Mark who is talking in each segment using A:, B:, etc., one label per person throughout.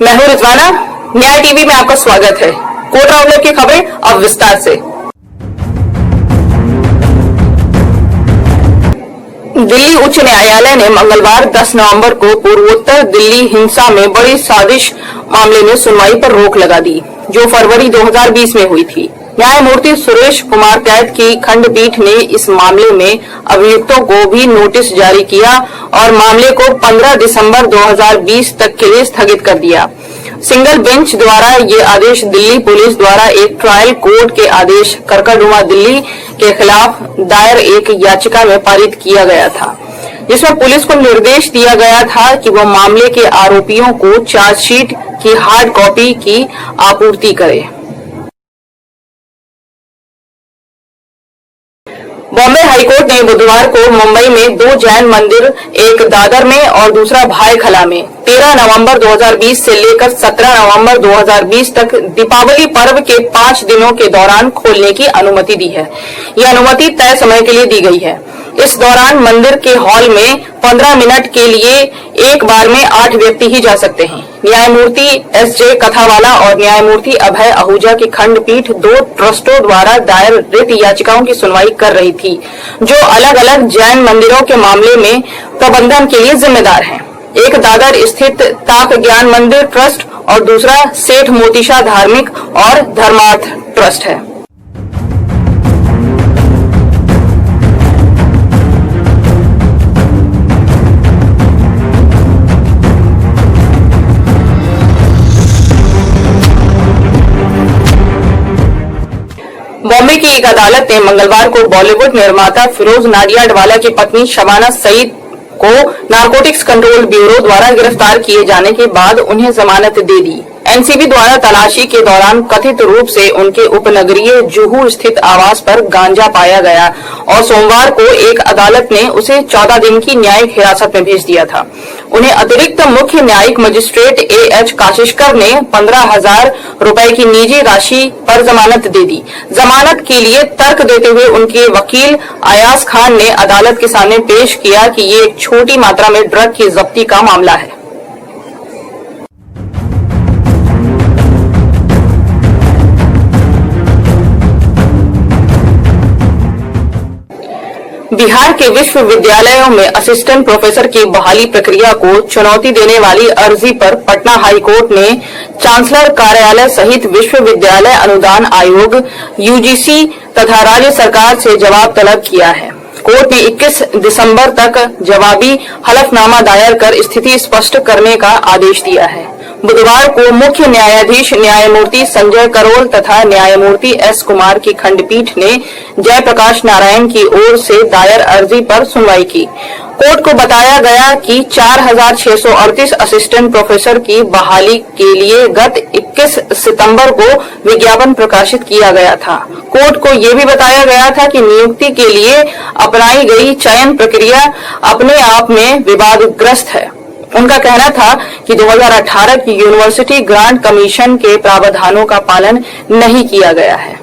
A: मैं हूं रिजवाना। न्याय टीवी में आपका स्वागत है। कोर्ट आउटलेट की खबरें अब विस्तार से। दिल्ली उच्च न्यायालय ने मंगलवार 10 नवंबर को पूर्वोत्तर दिल्ली हिंसा में बड़ी साजिश मामले में सुनवाई पर रोक लगा दी, जो फरवरी 2020 में हुई थी। न्यायमूर्ति सुरेश कुमार कैत की खंडपीठ ने इस मामले में अभियुक्तों को भी नोटिस जारी किया और मामले को 15 दिसंबर 2020 तक के लिए स्थगित कर दिया। सिंगल बेंच द्वारा ये आदेश दिल्ली पुलिस द्वारा एक ट्रायल कोर्ट के आदेश करकड़ुमा दिल्ली के खिलाफ दायर एक याचिका में पारित किया गया था, जिसमें पुलिस को निर्देश दिया गया था कि वह मामले के आरोपियों को चार्जशीट की हार्ड कॉपी की आपूर्ति करे। बॉम्बे हाईकोर्ट ने बुधवार को मुंबई में 2 जैन मंदिर, एक दादर में और दूसरा भाई खला में 13 नवंबर 2020 से लेकर 17 नवंबर 2020 तक दीपावली पर्व के 5 दिनों के दौरान खोलने की अनुमति दी है। यह अनुमति तय समय के लिए दी गई है। इस दौरान मंदिर के हॉल में 15 मिनट के लिए एक बार में 8 व्यक्ति ही जा सकते हैं। न्यायमूर्ति एस.जे. कथावाला और न्यायमूर्ति अभय आहूजा की खंडपीठ 2 ट्रस्टों द्वारा दायर रिट याचिकाओं की सुनवाई कर रही थी, जो अलग अलग जैन मंदिरों के मामले में प्रबंधन के लिए जिम्मेदार हैं। एक दादर स्थित ताक ज्ञान मंदिर ट्रस्ट और दूसरा सेठ मोतीशाह धार्मिक और धर्मार्थ ट्रस्ट है। बॉम्बे की एक अदालत ने मंगलवार को बॉलीवुड निर्माता फिरोज नाडियाडवाला की पत्नी शबाना सईद को नारकोटिक्स कंट्रोल ब्यूरो द्वारा गिरफ्तार किए जाने के बाद उन्हें जमानत दे दी। एनसीबी द्वारा तलाशी के दौरान कथित रूप से उनके उपनगरीय जुहू स्थित आवास पर गांजा पाया गया और सोमवार को एक अदालत ने उसे 14 दिन की न्यायिक हिरासत में भेज दिया था। उन्हें अतिरिक्त मुख्य न्यायिक मजिस्ट्रेट ए.एच. काशिशकर ने 15,000 रुपए की निजी राशि पर जमानत दे दी। जमानत के लिए तर्क देते हुए उनके वकील अयाज खान ने अदालत के सामने पेश किया कि ये एक छोटी मात्रा में ड्रग की जब्ती का मामला है। बिहार के विश्वविद्यालयों में असिस्टेंट प्रोफेसर की बहाली प्रक्रिया को चुनौती देने वाली अर्जी पर पटना हाईकोर्ट ने चांसलर कार्यालय सहित विश्वविद्यालय अनुदान आयोग यूजीसी तथा राज्य सरकार से जवाब तलब किया है। कोर्ट ने 21 दिसंबर तक जवाबी हलफनामा दायर कर स्थिति स्पष्ट करने का आदेश दिया है। बुधवार को मुख्य न्यायाधीश न्यायमूर्ति संजय करोल तथा न्यायमूर्ति एस. कुमार की खंडपीठ ने जयप्रकाश नारायण की ओर से दायर अर्जी पर सुनवाई की। कोर्ट को बताया गया कि 4,638 असिस्टेंट प्रोफेसर की बहाली के लिए गत 21 सितंबर को विज्ञापन प्रकाशित किया गया था। कोर्ट को यह भी बताया गया था कि नियुक्ति के लिए अपनाई गई चयन प्रक्रिया अपने आप में विवादग्रस्त है। उनका कहना था कि 2018 की यूनिवर्सिटी ग्रांट कमीशन के प्रावधानों का पालन नहीं किया गया है।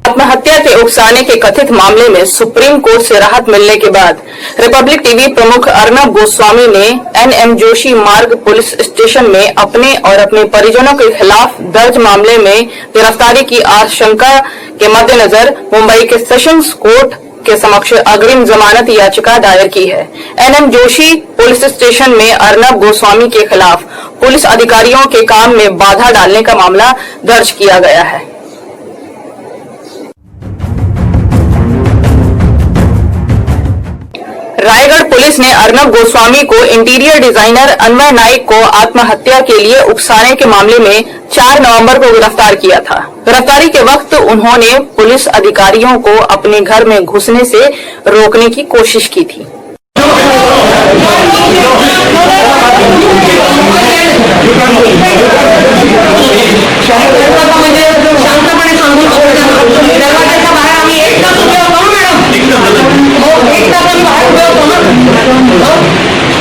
A: आत्महत्या के उकसाने के कथित मामले में सुप्रीम कोर्ट से राहत मिलने के बाद रिपब्लिक टीवी प्रमुख अर्नब गोस्वामी ने एनएम जोशी मार्ग पुलिस स्टेशन में अपने और अपने परिजनों के खिलाफ दर्ज मामले में गिरफ्तारी की आशंका के मद्देनजर मुंबई के सेशंस कोर्ट के समक्ष अग्रिम जमानत याचिका दायर की है। एनएम जोशी पुलिस स्टेशन में अर्नब गोस्वामी के खिलाफ पुलिस अधिकारियों के काम में बाधा डालने का मामला दर्ज किया गया है। रायगढ़ पुलिस ने अर्नब गोस्वामी को इंटीरियर डिजाइनर अन्वय नाइक को आत्महत्या के लिए उकसाने के मामले में 4 नवंबर को गिरफ्तार किया था। गिरफ्तारी के वक्त उन्होंने पुलिस अधिकारियों को अपने घर में घुसने से रोकने की कोशिश की थी।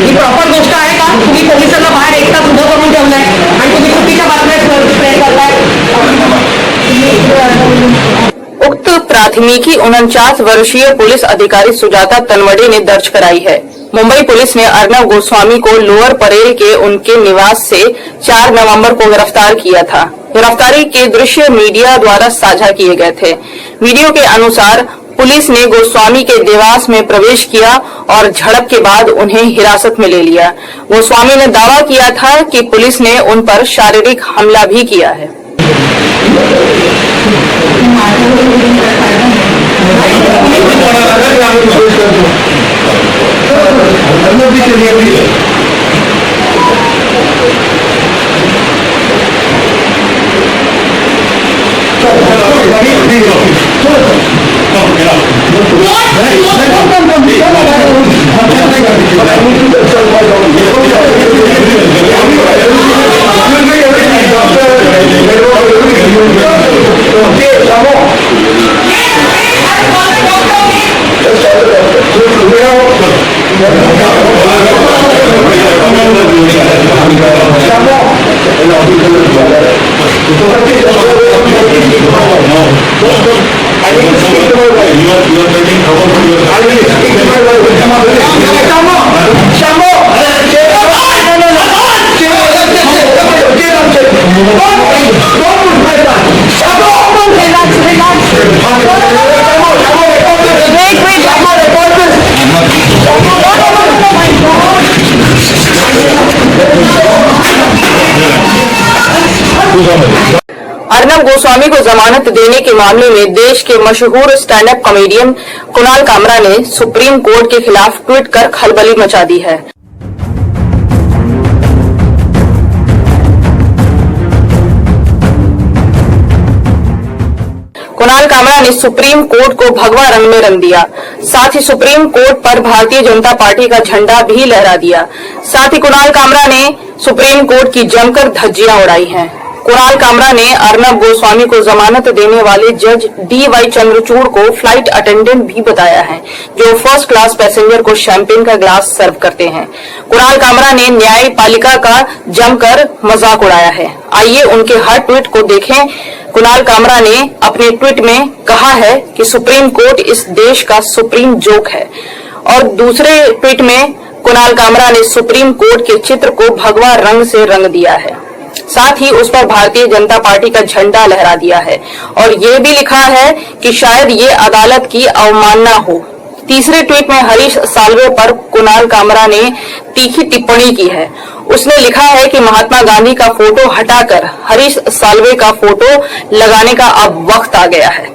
B: ही प्रॉपर गोष्ट आहे का? तुम्ही पोलिसांना बाहेर एकटा उभं करून ठेवलाय आणि तुम्ही चुकीच्या बातम्या स्प्रेड करताय।
A: उक्त प्राथमिकी 49 वर्षीय पुलिस अधिकारी सुजाता तनवडे ने दर्ज कराई है। मुंबई पुलिस ने अर्नब गोस्वामी को लोअर परेल के उनके निवास से 4 नवंबर को गिरफ्तार किया था। गिरफ्तारी के दृश्य मीडिया द्वारा साझा किए गए थे। वीडियो के अनुसार पुलिस ने गोस्वामी के निवास में प्रवेश किया और झड़प के बाद उन्हें हिरासत में ले लिया। गोस्वामी ने दावा किया था कि पुलिस ने उन पर शारीरिक हमला भी किया है। अर्नब गोस्वामी को जमानत देने के मामले में देश के मशहूर stand up comedian Kunal Kamra ने सुप्रीम कोर्ट के खिलाफ ट्वीट कर खलबली मचा दी है। कुणाल कामरा ने सुप्रीम कोर्ट को भगवा रंग में रंग दिया। साथ ही सुप्रीम कोर्ट पर भारतीय जनता पार्टी का झंडा भी लहरा दिया। साथ ही कुणाल कामरा ने सुप्रीम कोर्ट की जमकर धज्जियां उड़ाई हैं। कुणाल कामरा ने अर्नब गोस्वामी को जमानत देने वाले जज D.Y. चंद्रचूड़ को फ्लाइट अटेंडेंट भी बताया है, जो फर्स्ट क्लास पैसेंजर को शैंपेन का ग्लास सर्व करते हैं। कुणाल कामरा ने न्यायपालिका का जमकर मजाक उड़ाया है। आइए उनके हर ट्वीट को देखें। कुणाल कामरा ने अपने ट्वीट में कहा है कि सुप्रीम कोर्ट इस देश का सुप्रीम जोक है, और दूसरे ट्वीट में कुणाल कामरा ने सुप्रीम कोर्ट के चित्र को भगवा रंग से रंग दिया है। साथ ही उस पर भारतीय जनता पार्टी का झंडा लहरा दिया है और ये भी लिखा है कि शायद ये अदालत की अवमानना हो। तीसरे ट्वीट में हरीश साल्वे पर कुणाल कामरा ने तीखी टिप्पणी की है। उसने लिखा है कि महात्मा गांधी का फोटो हटाकर हरीश साल्वे का फोटो लगाने का अब वक्त आ गया है।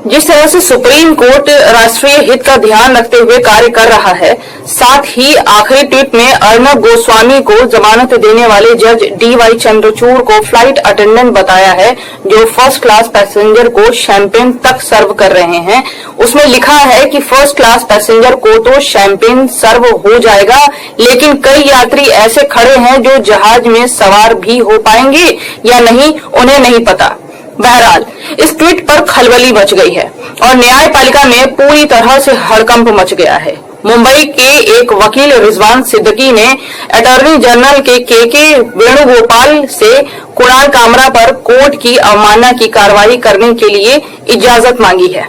A: जिस तरह से सुप्रीम कोर्ट राष्ट्रीय हित का ध्यान रखते हुए कार्य कर रहा है, साथ ही आखिरी ट्वीट में अर्नब गोस्वामी को जमानत देने वाले जज D.Y. चंद्रचूड़ को फ्लाइट अटेंडेंट बताया है, जो फर्स्ट क्लास पैसेंजर को शैंपेन तक सर्व कर रहे हैं। उसमें लिखा है कि फर्स्ट क्लास पैसेंजर को तो शैंपेन सर्व हो जाएगा, लेकिन कई यात्री ऐसे खड़े हैं जो जहाज में सवार भी हो पाएंगे या नहीं, उन्हें नहीं पता। बहरहाल इस ट्वीट पर खलबली मच गई है और न्यायपालिका में पूरी तरह से हड़कंप मच गया है। मुंबई के एक वकील रिजवान सिद्दीकी ने अटॉर्नी जनरल के वेणुगोपाल से कुणाल कामरा पर कोर्ट की अवमानना की कार्रवाई करने के लिए इजाजत मांगी है।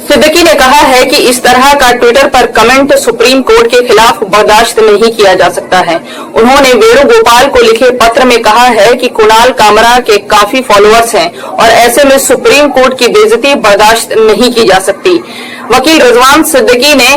A: सिद्दीकी ने कहा है कि इस तरह का ट्विटर पर कमेंट सुप्रीम कोर्ट के खिलाफ बर्दाश्त नहीं किया जा सकता है। उन्होंने वेणुगोपाल को लिखे पत्र में कहा है कि कुणाल कामरा के काफी फॉलोअर्स हैं और ऐसे में सुप्रीम कोर्ट की बेइज्जती बर्दाश्त नहीं की जा सकती। वकील रिजवान सिद्दीकी ने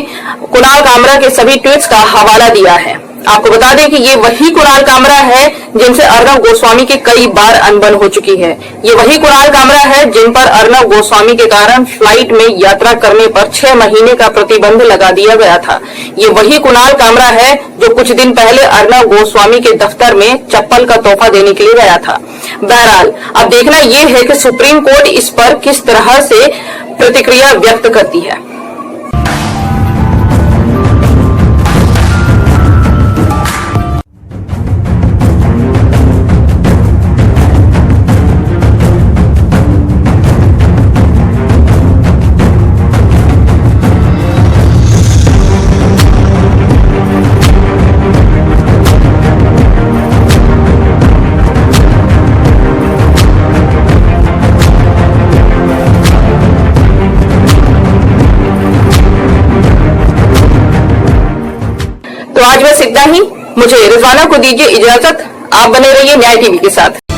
A: कुणाल कामरा के सभी ट्वीट्स का हवाला दिया है। आपको बता दें कि ये वही कुणाल कामरा है जिनसे अर्नब गोस्वामी की कई बार अनबन हो चुकी है। ये वही कुणाल कामरा है जिन पर अर्नब गोस्वामी के कारण फ्लाइट में यात्रा करने पर 6 महीने का प्रतिबंध लगा दिया गया था। ये वही कुणाल कामरा है जो कुछ दिन पहले अर्नब गोस्वामी के दफ्तर में चप्पल का तोहफा देने के लिए गया था। बहरहाल अब देखना यह है कि सुप्रीम कोर्ट इस पर किस तरह से प्रतिक्रिया व्यक्त करती है। तो आज बस इतना ही। मुझे रिजवाना को दीजिए इजाजत। आप बने रहिए न्याय टीवी के साथ।